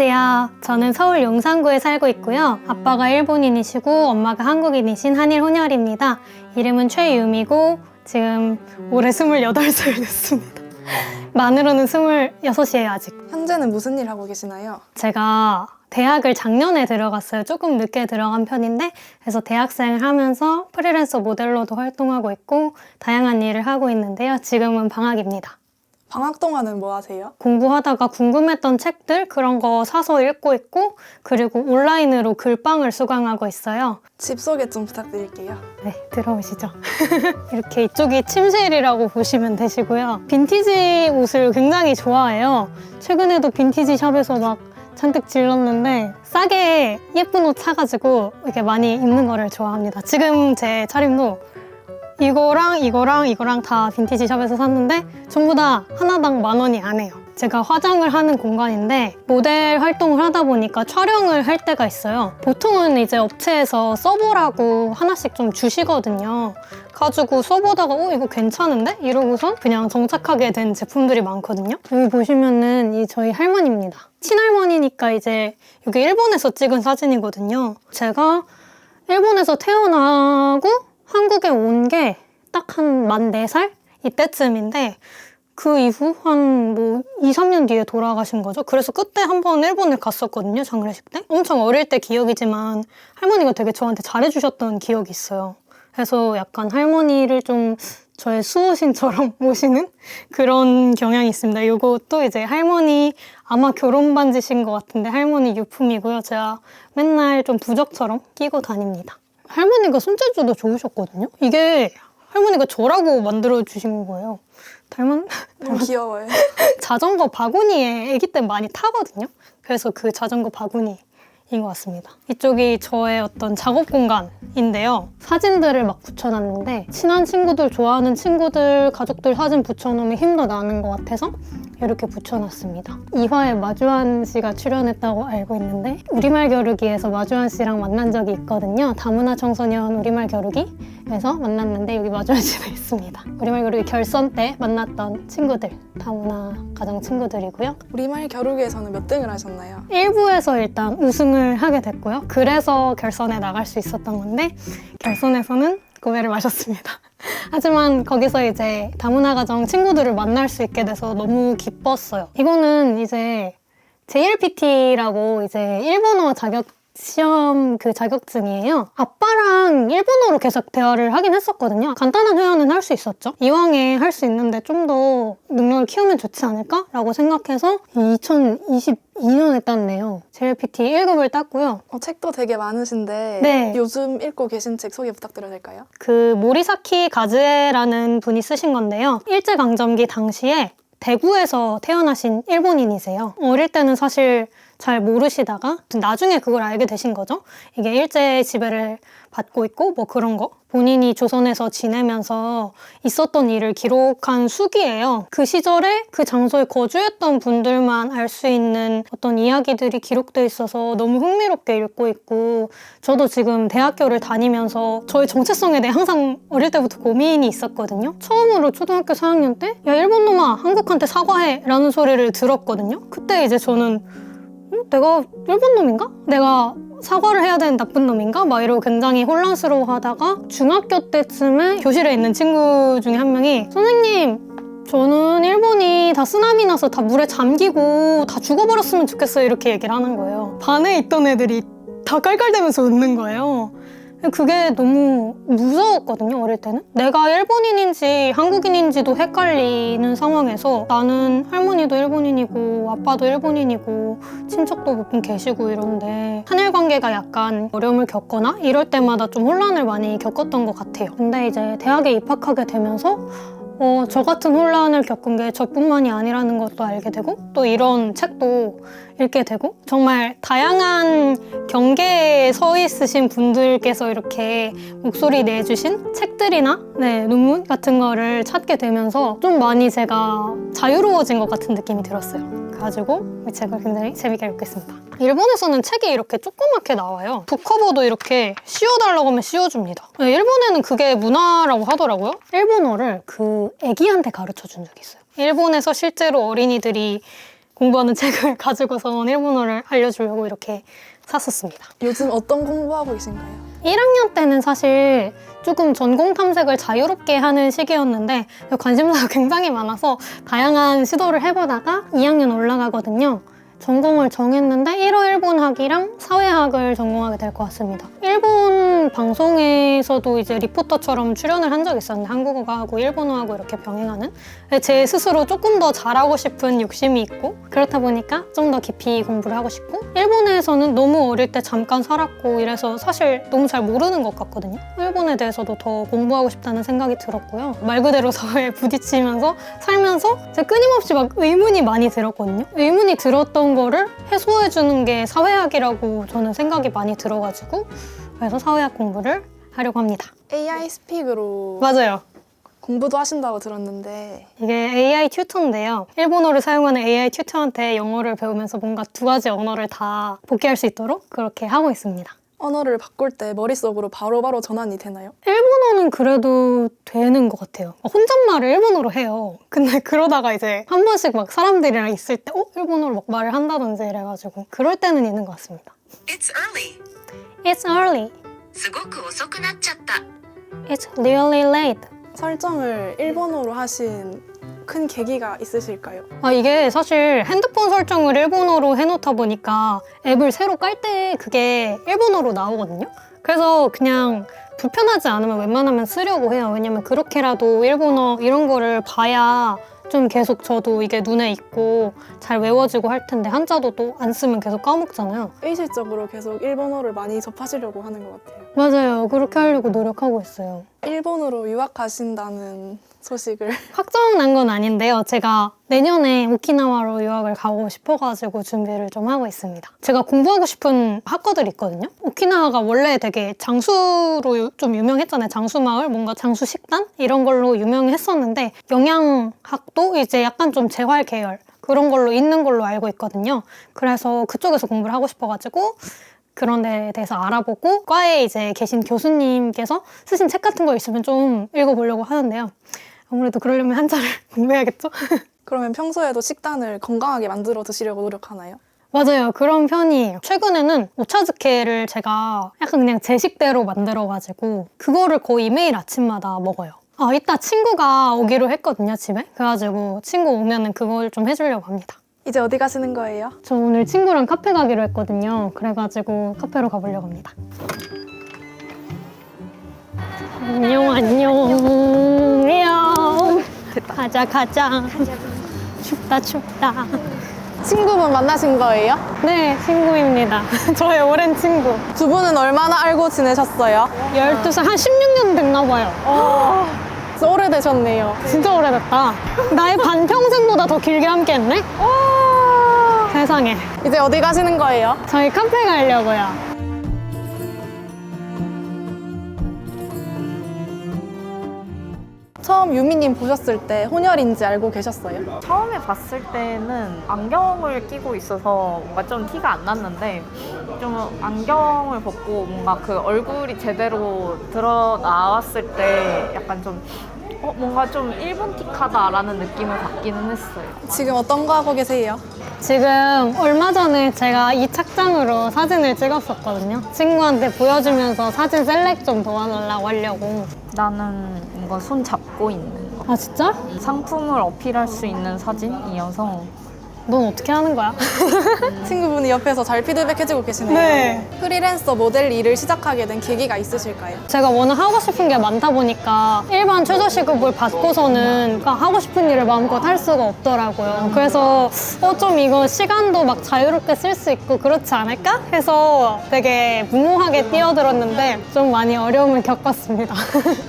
안녕하세요. 저는 서울 용산구에 살고 있고요. 아빠가 일본인이시고 엄마가 한국인이신 한일 혼혈입니다. 이름은 최유미고 지금 올해 28살 됐습니다. 만으로는 26이에요, 아직. 현재는 무슨 일 하고 계시나요? 제가 대학을 작년에 들어갔어요. 조금 늦게 들어간 편인데 그래서 대학생을 하면서 프리랜서 모델로도 활동하고 있고 다양한 일을 하고 있는데요. 지금은 방학입니다. 방학 동안은 뭐 하세요? 공부하다가 궁금했던 책들 그런 거 사서 읽고 있고 그리고 온라인으로 글방을 수강하고 있어요. 집 소개 좀 부탁드릴게요. 네, 들어오시죠. 이렇게 이쪽이 침실이라고 보시면 되시고요. 빈티지 옷을 굉장히 좋아해요. 최근에도 빈티지 샵에서 막 잔뜩 질렀는데 싸게 예쁜 옷 사가지고 이렇게 많이 입는 거를 좋아합니다. 지금 제 차림도 이거랑 다 빈티지 샵에서 샀는데 전부 다 하나당 10,000원이 안 해요. 제가 화장을 하는 공간인데 모델 활동을 하다 보니까 촬영을 할 때가 있어요. 보통은 이제 업체에서 써보라고 하나씩 좀 주시거든요. 가지고 써보다가 이거 괜찮은데? 이러고선 그냥 정착하게 된 제품들이 많거든요. 여기 보시면은 이 저희 할머니입니다. 친할머니니까 이제 이게 일본에서 찍은 사진이거든요. 제가 일본에서 태어나고 한국에 온 게 딱 한 만 4살? 이때쯤인데 그 이후 한 2, 3년 뒤에 돌아가신 거죠. 그래서 그때 한번 일본을 갔었거든요, 장례식 때. 엄청 어릴 때 기억이지만 할머니가 되게 저한테 잘해주셨던 기억이 있어요. 그래서 약간 할머니를 좀 저의 수호신처럼 모시는 그런 경향이 있습니다. 이것도 이제 할머니 아마 결혼 반지신 것 같은데 할머니 유품이고요. 제가 맨날 좀 부적처럼 끼고 다닙니다. 할머니가 손재주도 좋으셨거든요. 이게 할머니가 저라고 만들어주신 거예요. 너무 귀여워요. 자전거 바구니에 아기 때 많이 타거든요. 그래서 그 자전거 바구니인 것 같습니다. 이쪽이 저의 어떤 작업 공간인데요. 사진들을 막 붙여놨는데 친한 친구들, 좋아하는 친구들, 가족들 사진 붙여놓으면 힘도 나는 것 같아서 이렇게 붙여놨습니다. 2화에 마주한 씨가 출연했다고 알고 있는데 우리말 겨루기에서 마주한 씨랑 만난 적이 있거든요. 다문화 청소년 우리말 겨루기에서 만났는데 여기 마주한 씨도 있습니다. 우리말 겨루기 결선 때 만났던 친구들, 다문화 가정 친구들이고요. 우리말 겨루기에서는 몇 등을 하셨나요? 1부에서 일단 우승을 하게 됐고요. 그래서 결선에 나갈 수 있었던 건데 결선에서는 고배를 마셨습니다. 하지만 거기서 이제 다문화 가정 친구들을 만날 수 있게 돼서 너무 기뻤어요. 이거는 이제 JLPT라고 이제 일본어 시험 그 자격증이에요. 아빠랑 일본어로 계속 대화를 하긴 했었거든요. 간단한 회화는 할 수 있었죠. 이왕에 할 수 있는데 좀 더 능력을 키우면 좋지 않을까? 라고 생각해서 2022년에 땄네요. JLPT 1급을 땄고요. 책도 되게 많으신데 네. 요즘 읽고 계신 책 소개 부탁드려도 될까요? 그 모리사키 가즈에라는 분이 쓰신 건데요. 일제강점기 당시에 대구에서 태어나신 일본인이세요. 어릴 때는 사실 잘 모르시다가 나중에 그걸 알게 되신 거죠. 이게 일제 지배를 받고 있고 뭐 그런 거. 본인이 조선에서 지내면서 있었던 일을 기록한 수기예요. 그 시절에 그 장소에 거주했던 분들만 알 수 있는 어떤 이야기들이 기록돼 있어서 너무 흥미롭게 읽고 있고 저도 지금 대학교를 다니면서 저의 정체성에 대해 항상 어릴 때부터 고민이 있었거든요. 처음으로 초등학교 4학년 때 야 일본 놈아 한국한테 사과해 라는 소리를 들었거든요. 그때 이제 저는 내가 일본 놈인가? 내가 사과를 해야 되는 나쁜 놈인가? 막 이러고 굉장히 혼란스러워 하다가 중학교 때쯤에 교실에 있는 친구 중에 한 명이 선생님 저는 일본이 다 쓰나미 나서 다 물에 잠기고 다 죽어버렸으면 좋겠어요 이렇게 얘기를 하는 거예요. 반에 있던 애들이 다 깔깔대면서 웃는 거예요. 그게 너무 무서웠거든요, 어릴 때는. 내가 일본인인지 한국인인지도 헷갈리는 상황에서 나는 할머니도 일본인이고 아빠도 일본인이고 친척도 몇 분 계시고 이런데 한일 관계가 약간 어려움을 겪거나 이럴 때마다 좀 혼란을 많이 겪었던 것 같아요. 근데 이제 대학에 입학하게 되면서 저 같은 혼란을 겪은 게 저뿐만이 아니라는 것도 알게 되고 또 이런 책도 읽게 되고 정말 다양한 경계에 서 있으신 분들께서 이렇게 목소리 내주신 책들이나 논문 같은 거를 찾게 되면서 좀 많이 제가 자유로워진 것 같은 느낌이 들었어요. 그래가지고 이 책을 굉장히 재밌게 읽겠습니다. 일본에서는 책이 이렇게 조그맣게 나와요. 북커버도 이렇게 씌워달라고 하면 씌워줍니다. 일본에는 그게 문화라고 하더라고요. 일본어를 그 애기한테 가르쳐 준 적이 있어요. 일본에서 실제로 어린이들이 공부하는 책을 가지고서 일본어를 알려주려고 이렇게 샀었습니다. 요즘 어떤 공부하고 계신가요? 1학년 때는 사실 조금 전공 탐색을 자유롭게 하는 시기였는데 관심사가 굉장히 많아서 다양한 시도를 해보다가 2학년 올라가거든요. 전공을 정했는데 1호 일본학이랑 사회학을 전공하게 될 것 같습니다. 일본 방송에서도 이제 리포터처럼 출연을 한 적이 있었는데 한국어하고 일본어하고 이렇게 병행하는 제 스스로 조금 더 잘하고 싶은 욕심이 있고 그렇다 보니까 좀 더 깊이 공부를 하고 싶고 일본에서는 너무 어릴 때 잠깐 살았고 이래서 사실 너무 잘 모르는 것 같거든요. 일본에 대해서도 더 공부하고 싶다는 생각이 들었고요. 말 그대로 사회에 부딪히면서 살면서 제가 끊임없이 막 의문이 많이 들었거든요. 의문이 들었던 거를 해소해주는 게 사회학이라고 저는 생각이 많이 들어가지고 그래서 사회학 공부를 하려고 합니다. AI 스픽으로 맞아요. 공부도 하신다고 들었는데 이게 AI 튜터인데요. 일본어를 사용하는 AI 튜터한테 영어를 배우면서 뭔가 두 가지 언어를 다 복귀할 수 있도록 그렇게 하고 있습니다. 언어를 바꿀 때 머릿속으로 바로바로 전환이 되나요? 일본어는 그래도 되는 것 같아요. 혼잣말을 일본어로 해요. 근데 그러다가 이제 한 번씩 막 사람들이랑 있을 때 일본어로 막 말을 한다든지 이래가지고 그럴 때는 있는 것 같습니다. It's early. It's early. すごく遅くなっちゃった。 It's really late. 설정을 일본어로 하신 큰 계기가 있으실까요? 이게 사실 핸드폰 설정을 일본어로 해놓다 보니까 앱을 새로 깔 때 그게 일본어로 나오거든요. 그래서 그냥 불편하지 않으면 웬만하면 쓰려고 해요. 왜냐면 그렇게라도 일본어 이런 거를 봐야 좀 계속 저도 이게 눈에 있고 잘 외워지고 할 텐데 한자도 또 안 쓰면 계속 까먹잖아요. 의식적으로 계속 일본어를 많이 접하시려고 하는 것 같아요. 맞아요. 그렇게 하려고 노력하고 있어요. 일본으로 유학하신다는 소식을 확정난 건 아닌데요. 제가 내년에 오키나와로 유학을 가고 싶어가지고 준비를 좀 하고 있습니다. 제가 공부하고 싶은 학과들이 있거든요. 오키나와가 원래 되게 장수로 좀 유명했잖아요. 장수마을, 뭔가 장수식단? 이런 걸로 유명했었는데 영양학도 이제 약간 좀 재활 계열 그런 걸로 있는 걸로 알고 있거든요. 그래서 그쪽에서 공부를 하고 싶어가지고 그런 데에 대해서 알아보고 과에 이제 계신 교수님께서 쓰신 책 같은 거 있으면 좀 읽어보려고 하는데요. 아무래도 그러려면 한자를 공부해야겠죠? 그러면 평소에도 식단을 건강하게 만들어 드시려고 노력하나요? 맞아요. 그런 편이에요. 최근에는 오차즈케를 제가 약간 그냥 제 식대로 만들어가지고 그거를 거의 매일 아침마다 먹어요. 이따 친구가 오기로 했거든요, 집에. 그래가지고 친구 오면은 그걸 좀 해주려고 합니다. 이제 어디 가시는 거예요? 저 오늘 친구랑 카페 가기로 했거든요. 그래가지고 카페로 가보려고 합니다. 안녕. 가자. 춥다. 친구분 만나신 거예요? 네, 친구입니다. 저의 오랜 친구. 두 분은 얼마나 알고 지내셨어요? 12살, 한 16년 됐나 봐요. 진짜 오래되셨네요. 진짜 오래됐다. 나의 반평생보다 더 길게 함께했네? 세상에. 이제 어디 가시는 거예요? 저희 카페 가려고요. 처음 유미님 보셨을 때 혼혈인지 알고 계셨어요? 처음에 봤을 때는 안경을 끼고 있어서 뭔가 좀 티가 안 났는데 좀 안경을 벗고 뭔가 그 얼굴이 제대로 드러나왔을 때 약간 좀 뭔가 좀 일본틱하다라는 느낌을 받기는 했어요. 지금 어떤 거 하고 계세요? 지금 얼마 전에 제가 이 착장으로 사진을 찍었었거든요. 친구한테 보여주면서 사진 셀렉 좀 도와달라고 하려고. 나는 뭔가 손 잡고 있는 거. 진짜? 상품을 어필할 수 있는 사진이어서 넌 어떻게 하는 거야? 친구분이 옆에서 잘 피드백해주고 계시네요. 네. 프리랜서 모델 일을 시작하게 된 계기가 있으실까요? 제가 워낙 하고 싶은 게 많다 보니까 일반 최저시급을 받고서는 하고 싶은 일을 마음껏 할 수가 없더라고요. 그래서 좀 이거 시간도 막 자유롭게 쓸 수 있고 그렇지 않을까? 해서 되게 무모하게 뛰어들었는데 좀 많이 어려움을 겪었습니다.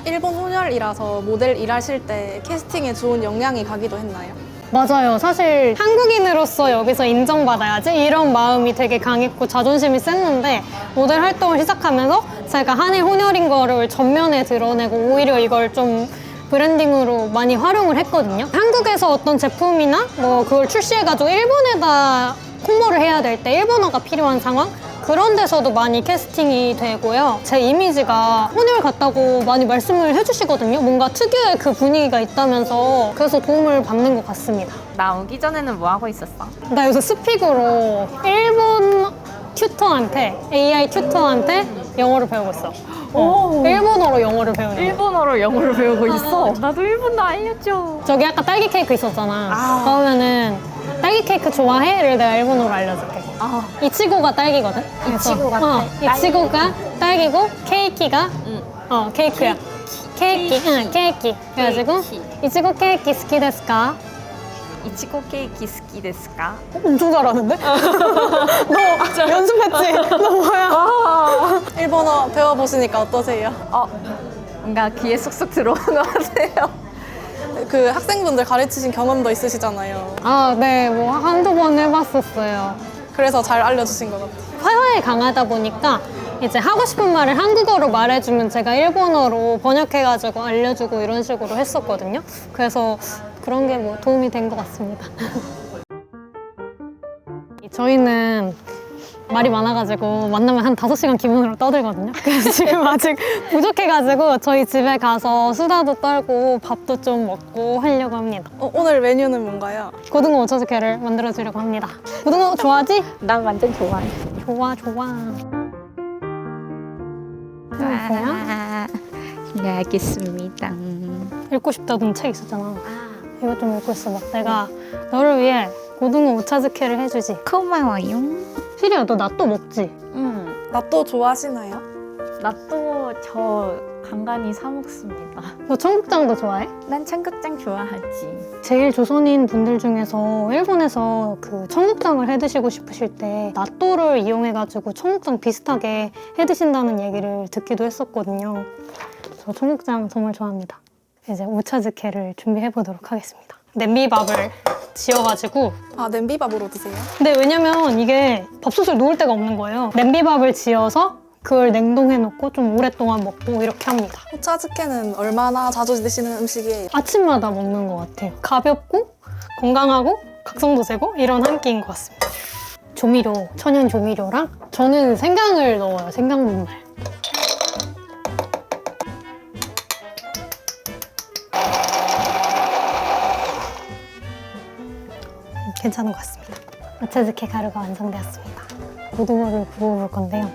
일본 혼혈이라서 모델 일하실 때 캐스팅에 좋은 영향이 가기도 했나요? 맞아요. 사실 한국인으로서 여기서 인정받아야지 이런 마음이 되게 강했고 자존심이 셌는데 모델 활동을 시작하면서 제가 한일 혼혈인 거를 전면에 드러내고 오히려 이걸 좀 브랜딩으로 많이 활용을 했거든요. 한국에서 어떤 제품이나 그걸 출시해가지고 일본에다 홍보를 해야 될 때 일본어가 필요한 상황? 그런 데서도 많이 캐스팅이 되고요. 제 이미지가 혼혈 같다고 많이 말씀을 해주시거든요. 뭔가 특유의 그 분위기가 있다면서 그래서 도움을 받는 것 같습니다. 나 오기 전에는 뭐 하고 있었어? 나 요새 스픽으로 일본 튜터한테 AI 튜터한테 영어를 배우고 있어. 일본어로 영어를 배우는 거. 일본어로 영어를 배우고 있어. 나도 일본어 알려줘. 저기 아까 딸기 케이크 있었잖아. 그러면은 딸기 케이크 좋아해?를 내가 일본어로 알려줄게. 이치고가 딸기거든. 그래서, 이치고가 이치고가 딸기고 케이키가 케이크야. 케이키, 케이키. 그래가지고 이치고 케이키 스키 데스까? 이치고 케이크 스키 데스까? 엄청 잘하는데? 너 연습했지? 너 뭐야? 일본어 배워보시니까 어떠세요? 뭔가 귀에 쏙쏙 들어오는 것 같아요. 그 학생분들 가르치신 경험도 있으시잖아요. 아, 네, 뭐 한두 번 해봤었어요. 그래서 잘 알려주신 것 같아요. 화화에 강하다 보니까 이제 하고 싶은 말을 한국어로 말해주면 제가 일본어로 번역해가지고 알려주고 이런 식으로 했었거든요. 그래서 그런 게 뭐 도움이 된 것 같습니다. 저희는 말이 많아가지고 만나면 한 5시간 기본으로 떠들거든요. 그래서 지금 아직 부족해가지고 저희 집에 가서 수다도 떨고 밥도 좀 먹고 하려고 합니다. 오늘 메뉴는 뭔가요? 고등어 오차즈케를 만들어주려고 합니다. 고등어 좋아하지? 난 완전 좋아해. 좋아, 좋아. 뭐야? 네, 알겠습니다. 읽고 싶다던 책 있었잖아. 이거 좀 읽고 있어. 막 내가 너를 위해 고등어 오차즈케를 해주지. 고마워요. 시리야, 너 나또 먹지? 나또 좋아하시나요? 나또 저 간간히 사 먹습니다. 너 청국장도 좋아해? 난 청국장 좋아하지. 제일 조선인 분들 중에서 일본에서 그 청국장을 해 드시고 싶으실 때 나또를 이용해가지고 청국장 비슷하게 해 드신다는 얘기를 듣기도 했었거든요. 저 청국장 정말 좋아합니다. 이제 오차즈케를 준비해 보도록 하겠습니다. 냄비밥을 지어가지고 냄비밥으로 드세요? 근데 왜냐면 이게 밥솥을 놓을 데가 없는 거예요. 냄비밥을 지어서 그걸 냉동해 놓고 좀 오랫동안 먹고 이렇게 합니다. 오차즈케는 얼마나 자주 드시는 음식이에요? 아침마다 먹는 것 같아요. 가볍고 건강하고 각성도 세고 이런 한 끼인 것 같습니다. 조미료, 천연 조미료랑 저는 생강을 넣어요. 생강분말. 괜찮은 것 같습니다. 오차즈케 가루가 완성되었습니다. 고등어를 구워볼 건데요.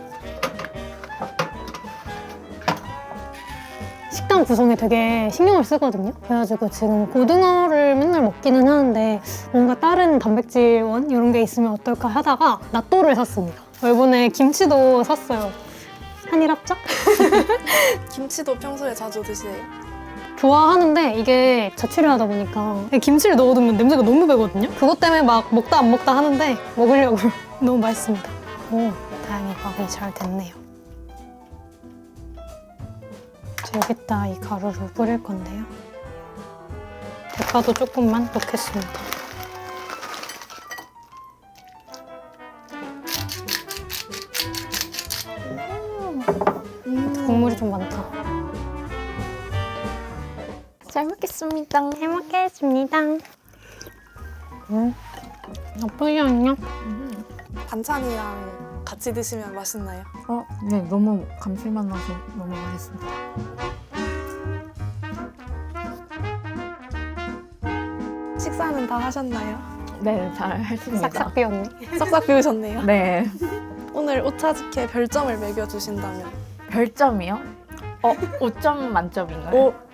식단 구성에 되게 신경을 쓰거든요. 그래가지고 지금 고등어를 맨날 먹기는 하는데 뭔가 다른 단백질원 이런 게 있으면 어떨까 하다가 나또를 샀습니다. 이번에 김치도 샀어요. 한일 합작? 김치도 평소에 자주 드세요? 좋아하는데 이게 자취를 하다 보니까 김치를 넣어두면 냄새가 너무 배거든요. 그것 때문에 막 먹다 안 먹다 하는데 먹으려고 너무 맛있습니다. 오, 다행히 밥이 잘 됐네요. 여기다 이 가루를 뿌릴 건데요. 대파도 조금만 넣겠습니다. 국물이 좀 많다. 잘 먹겠습니다. 잘 먹겠습니다. 나쁘지 않냐? 반찬이랑 같이 드시면 맛있나요? 네, 너무 감칠맛 나서 너무 맛있습니다. 식사는 다 하셨나요? 네, 잘 했습니다. 싹싹 비웠네. 싹싹 비우셨네요. 네. 오늘 오차즈케 별점을 매겨주신다면 별점이요? 5점 만점인가요?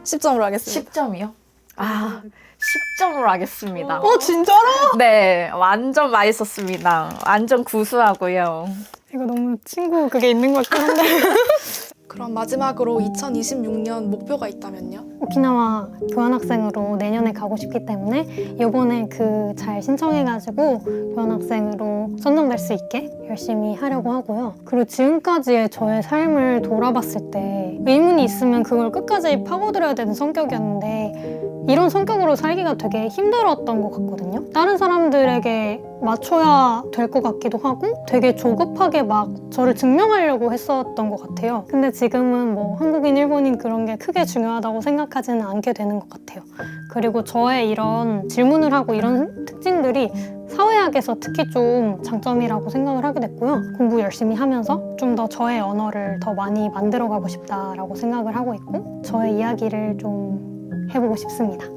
10점으로 하겠습니다. 10점이요? 10점으로 하겠습니다. 진짜로? 네, 완전 맛있었습니다. 완전 구수하고요. 이거 너무 친구 그게 있는 것 같긴 한데. 그럼 마지막으로 2026년 목표가 있다면요? 오키나와 교환학생으로 내년에 가고 싶기 때문에 이번에 그 잘 신청해가지고 교환학생으로 선정될 수 있게 열심히 하려고 하고요. 그리고 지금까지의 저의 삶을 돌아봤을 때 의문이 있으면 그걸 끝까지 파고들어야 되는 성격이었는데 이런 성격으로 살기가 되게 힘들었던 것 같거든요. 다른 사람들에게 맞춰야 될 것 같기도 하고 되게 조급하게 막 저를 증명하려고 했었던 것 같아요. 근데 지금은 뭐 한국인, 일본인 그런 게 크게 중요하다고 생각하지는 않게 되는 것 같아요. 그리고 저의 이런 질문을 하고 이런 특징들이 사회학에서 특히 좀 장점이라고 생각을 하게 됐고요. 공부 열심히 하면서 좀 더 저의 언어를 더 많이 만들어가고 싶다라고 생각을 하고 있고 저의 이야기를 좀 해보고 싶습니다.